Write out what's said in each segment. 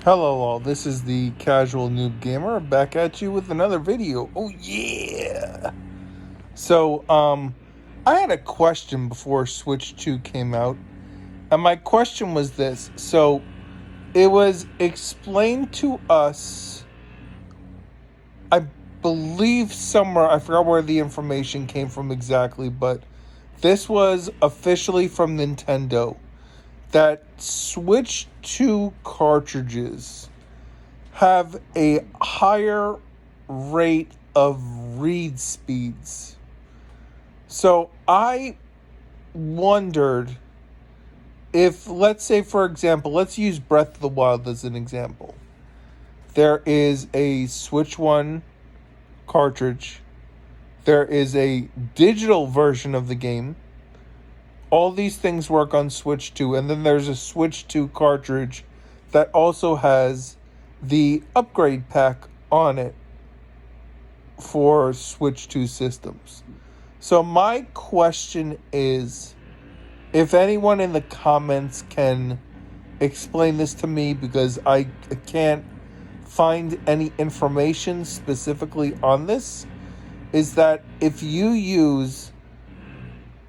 Hello all, this is the Casual Noob Gamer back at you with another video. Oh yeah! So, I had a question before Switch 2 came out, and my question was this. So, it was explained to us, I believe somewhere, I forgot where the information came from exactly, but this was officially from Nintendo, that Switch 2 cartridges have a higher rate of read speeds. So I wondered if, let's say, for example, let's use Breath of the Wild as an example. There is a Switch 1 cartridge, there is a digital version of the game. All these things work on Switch 2, and then there's a Switch 2 cartridge that also has the upgrade pack on it for Switch 2 systems. So my question is, if anyone in the comments can explain this to me, because I can't find any information specifically on this, is that if you use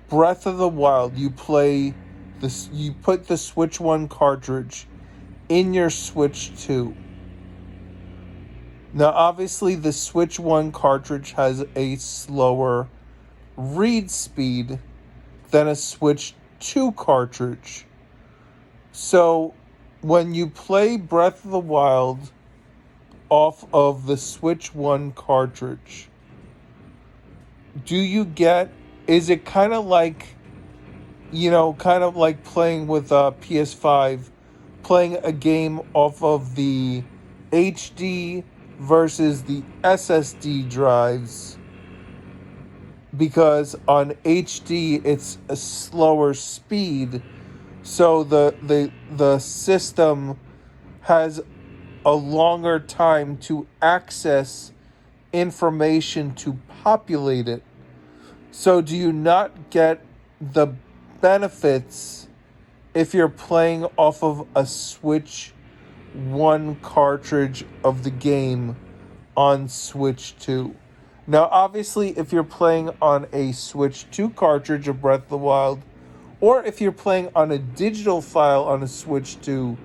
Breath of the Wild, you play this, you put the Switch 1 cartridge in your Switch 2. Now, obviously, the Switch 1 cartridge has a slower read speed than a Switch 2 cartridge. So, when you play Breath of the Wild off of the Switch 1 cartridge, is it kind of like, kind of like playing with PS5, playing a game off of the HD versus the SSD drives, because on HD it's a slower speed, so the system has a longer time to access information to populate it. So do you not get the benefits if you're playing off of a Switch 1 cartridge of the game on Switch 2? Now, obviously, if you're playing on a Switch 2 cartridge of Breath of the Wild, or if you're playing on a digital file on a Switch 2,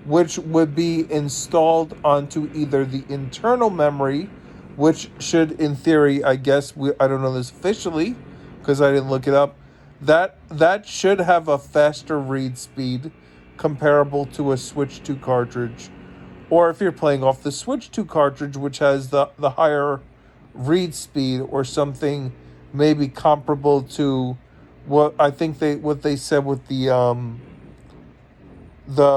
which would be installed onto either the internal memory, which should, in theory, I guess, I don't know this officially because I didn't look it up, that should have a faster read speed comparable to a Switch 2 cartridge. Or if you're playing off the Switch 2 cartridge, which has the higher read speed, or something maybe comparable to what I think what they said with the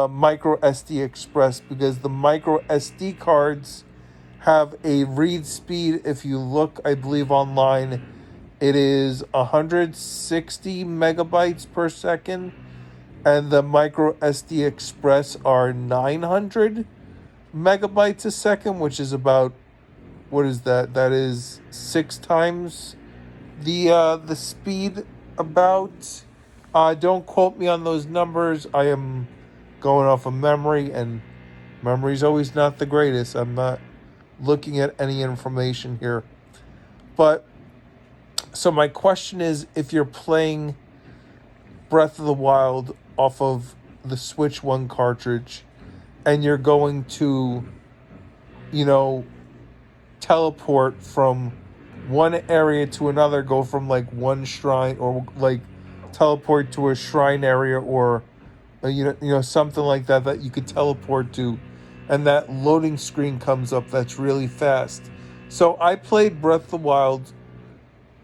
micro SD Express, because the micro SD cards have a read speed, if you look, I believe online, it is 160 megabytes per second, and the micro SD Express are 900 megabytes a second, which is about, what is that? That is 6 times the speed about. Don't quote me on those numbers. I am going off of memory, and memory's always not the greatest. I'm not looking at any information here. But, so my question is, if you're playing Breath of the Wild off of the Switch 1 cartridge, and you're going to, teleport from one area to another, go from like one shrine, or like teleport to a shrine area, or something like that you could teleport to, and that loading screen comes up that's really fast. So I played Breath of the Wild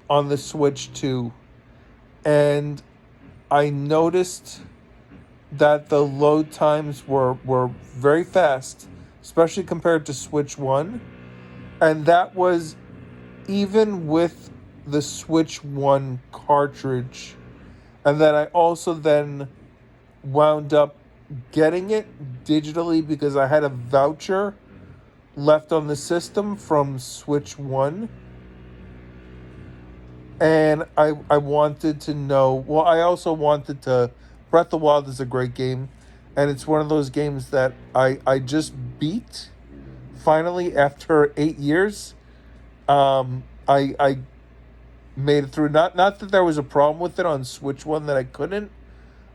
on the Switch 2, and I noticed that the load times were very fast, especially compared to Switch 1. And that was even with the Switch 1 cartridge. And then I also then wound up getting it digitally because I had a voucher left on the system from Switch 1. And I wanted to know, well, I also wanted to, Breath of the Wild is a great game, and it's one of those games that I just beat finally after 8 years. I made it through. Not that there was a problem with it on Switch One that I couldn't.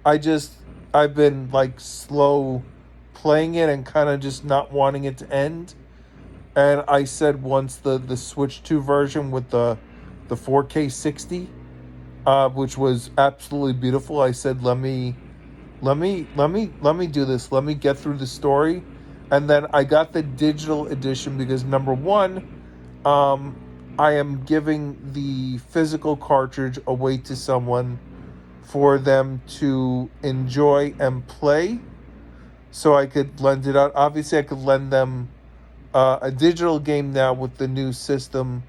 I've been like slow playing it and kind of just not wanting it to end. And I said once the Switch 2 version with the 4K 60, which was absolutely beautiful. I said, let me do this. Let me get through the story. And then I got the digital edition because number one, I am giving the physical cartridge away to someone for them to enjoy and play. So I could lend it out. Obviously, I could lend them a digital game now with the new system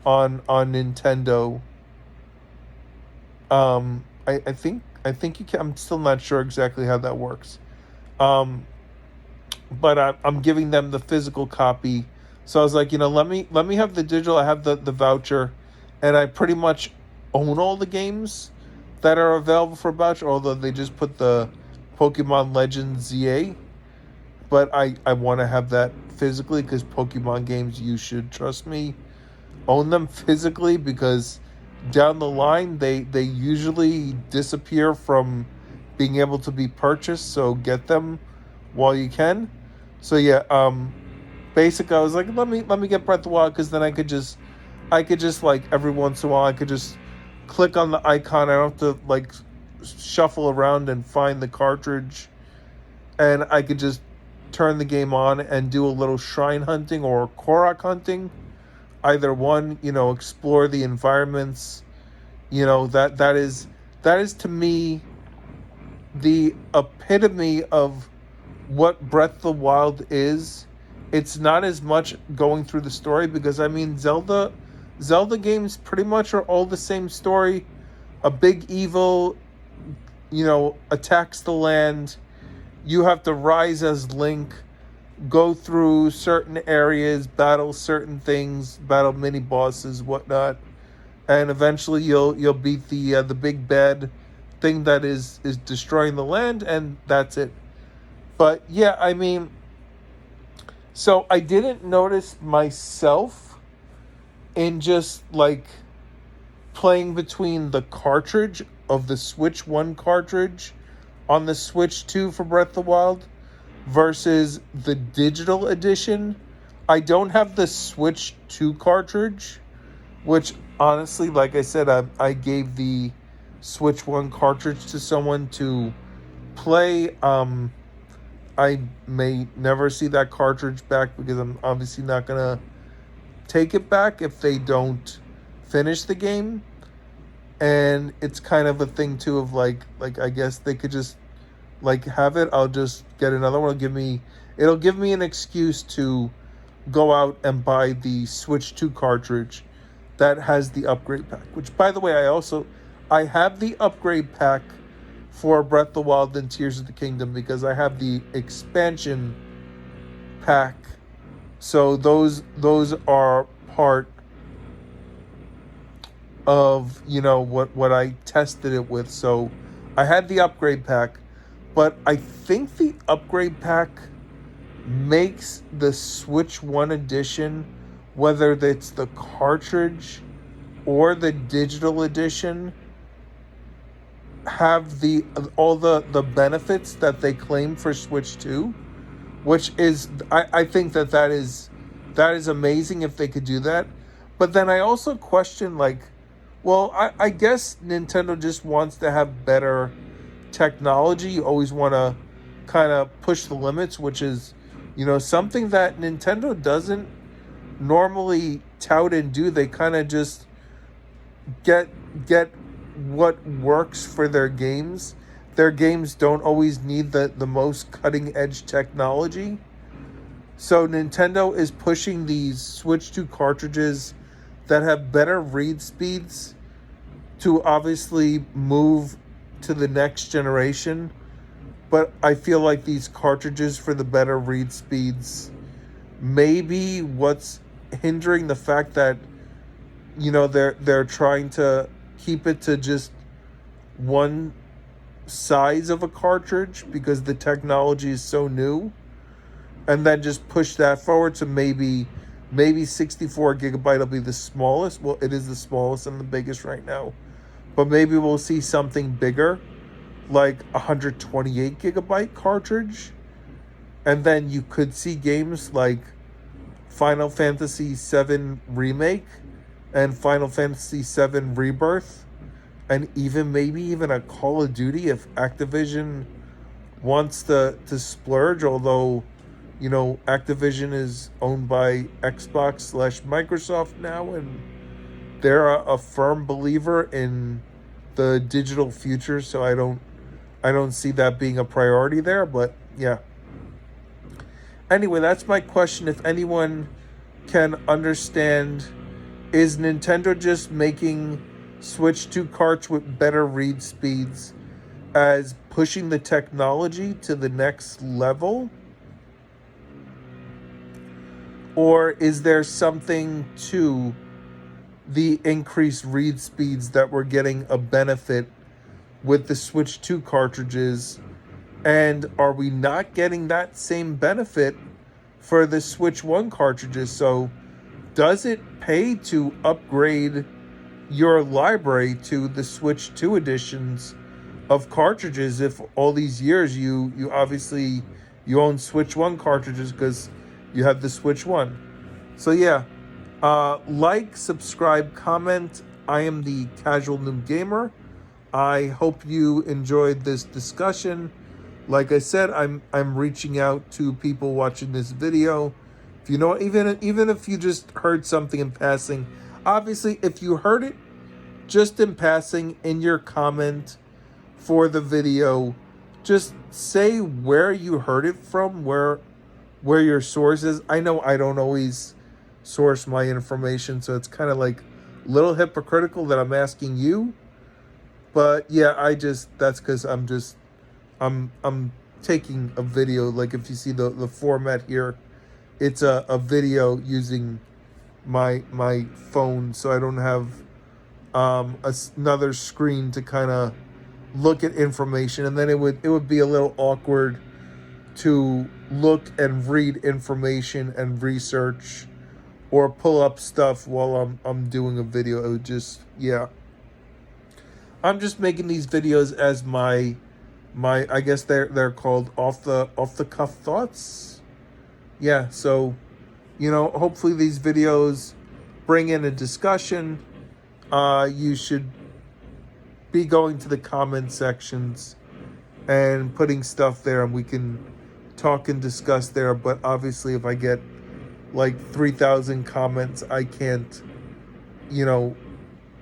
on Nintendo. I think you can. I'm still not sure exactly how that works. But I'm giving them the physical copy. So I was like, let me have the digital. I have the voucher, and I pretty much own all the games that are available for voucher. Although they just put the Pokemon Legends ZA, but I want to have that physically because Pokemon games, you should trust me, own them physically because down the line they usually disappear from being able to be purchased. So get them while you can. So yeah, basically I was like, let me get Breath of the Wild because then I could just like every once in a while I could just click on the icon. I don't have to like shuffle around and find the cartridge, and I could just turn the game on and do a little shrine hunting or Korok hunting. Either one, explore the environments. That is to me the epitome of what Breath of the Wild is. It's not as much going through the story because Zelda games pretty much are all the same story. A big evil, attacks the land. You have to rise as Link, go through certain areas, battle certain things, battle mini bosses, whatnot, and eventually you'll beat the big bad thing that is destroying the land, and that's it. But yeah, so I didn't notice myself in just like playing between the cartridge of the Switch 1 cartridge on the Switch 2 for Breath of the Wild versus the digital edition. I don't have the Switch 2 cartridge, which honestly, like I said, I gave the Switch 1 cartridge to someone to play. I may never see that cartridge back because I'm obviously not going to take it back if they don't finish the game. And it's kind of a thing too of like I guess they could just like have it. I'll just get another one. It'll give me an excuse to go out and buy the Switch 2 cartridge that has the upgrade pack. Which, by the way, I have the upgrade pack for Breath of the Wild and Tears of the Kingdom because I have the expansion pack. So those are part of what I tested it with. So I had the upgrade pack, but I think the upgrade pack makes the Switch 1 edition, whether it's the cartridge or the digital edition, have all the benefits that they claim for Switch 2, which is I think that is amazing if they could do that. But then I also question well, I guess Nintendo just wants to have better technology. You always want to kind of push the limits, which is, something that Nintendo doesn't normally tout and do. They kind of just get what works for their games. Their games don't always need the most cutting edge technology. So Nintendo is pushing these Switch 2 cartridges that have better read speeds to obviously move to the next generation. But I feel like these cartridges for the better read speeds may be what's hindering the fact that they're trying to keep it to just one size of a cartridge because the technology is so new. and then just push that forward to maybe 64 gigabyte will be the smallest. Well, it is the smallest and the biggest right now, but maybe we'll see something bigger, like 128 gigabyte cartridge, and then you could see games like Final Fantasy VII Remake and Final Fantasy VII Rebirth, and maybe even a Call of Duty if Activision wants to splurge. Although, Activision is owned by Xbox/Microsoft now, and they're a firm believer in the digital future, so I don't see that being a priority there. But yeah. Anyway, that's my question. If anyone can understand, is Nintendo just making Switch 2 carts with better read speeds as pushing the technology to the next level? Or is there something to the increased read speeds that we're getting a benefit with the Switch 2 cartridges? And are we not getting that same benefit for the Switch 1 cartridges? So does it pay to upgrade your library to the Switch 2 editions of cartridges if all these years you obviously you own Switch 1 cartridges because you have the Switch 1? So yeah, like, subscribe, comment. I am the Casual Noob Gamer. I hope you enjoyed this discussion. Like I said, I'm reaching out to people watching this video. If you know, even if you just heard something in passing, obviously if you heard it just in passing in your comment for the video, just say where you heard it from, where your source is. I know I don't always source my information, so it's kind of like a little hypocritical that I'm asking you. But yeah, that's because I'm taking a video. Like if you see the format here, it's a video using my phone, so I don't have another screen to kind of look at information, and then it would be a little awkward to look and read information and research or pull up stuff while I'm doing a video. It would just, yeah. I'm just making these videos as my I guess they're called off the cuff thoughts. Yeah, so hopefully these videos bring in a discussion. You should be going to the comment sections and putting stuff there, and we can talk and discuss there. But obviously if I get like 3,000 comments, I can't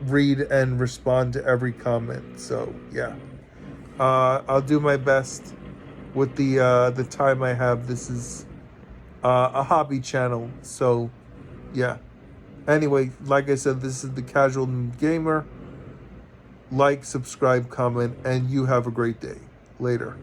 read and respond to every comment. So yeah. I'll do my best with the time I have. This is a hobby channel, so yeah. Anyway, like I said, this is the Casual Gamer. Like, subscribe, comment, and you have a great day. Later.